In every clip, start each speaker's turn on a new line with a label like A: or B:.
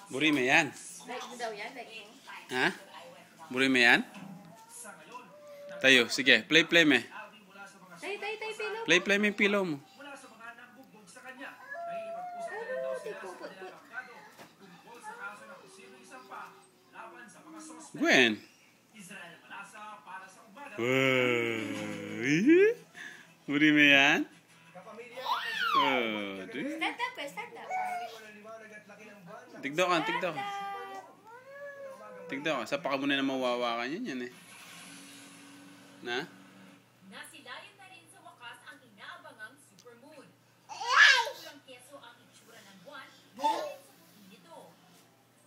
A: Buri mo yan.
B: Like mo daw yan, like mo.
A: Ha? Buri mo yan? Tayo, sige. Play me.
B: Tay, pillow.
A: Play me yung pillow mo. Gwen. Buri mo yan?
B: Stand up, stand up.
A: Tigdo ka. Tigdo ka. Sa paka mo na mawawakan yan eh. Na?
C: Nasilayan na rin sa wakas ang inaabangang supermoon. Kulang keso ang itsura ng buwan dahil sa puti nito.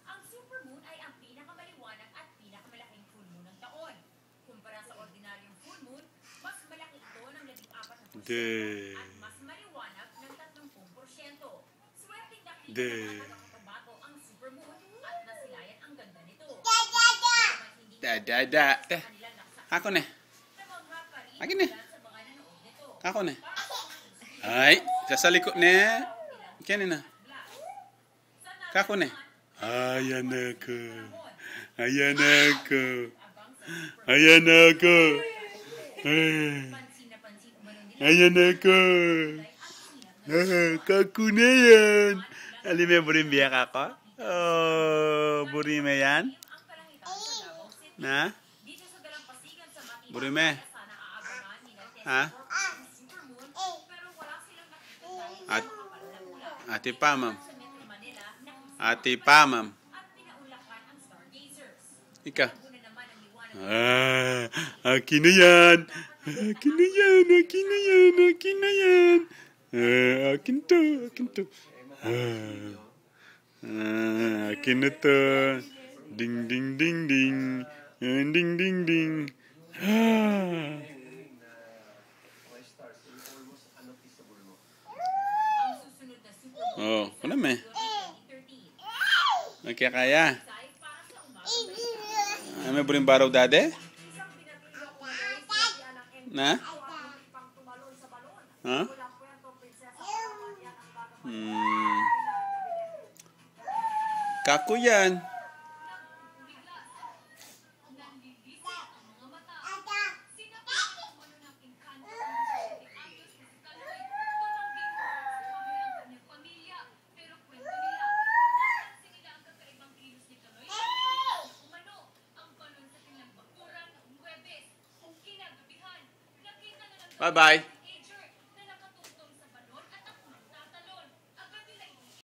C: Ang supermoon ay ang pinakamaliwanag at pinakamalaking full moon ng taon. Kumpara sa ordinaryong full moon, mas malaki ito ng 14% at mas maliwanag ng 30%. Swerteng nakita ng mga taga-Cotabato ang supermoon at nasilayan ang ganda nito.
A: Ako na. Akin na. Ako na. Ay, sasaliko na. Kaya na. Kako na. Ayan ako. Ayan ako. Ayan ako. Ayan ako. Kako na yan. Alam mo, burimbiyak ako? Oh, burime yan? Na? Burime. Ha? Ate pa, ma'am. Ate pa, ma'am. Ika. Akin na yan. Akin na yan. Akin na yan. Akin na yan. Akin to. Akin to. Akin na to. Ding, ding, ding, ding. Ding, ding, ding. Oh, ano me? Kaya. May buring baraw dade? Na? Ha? Kako yan. Bye-bye.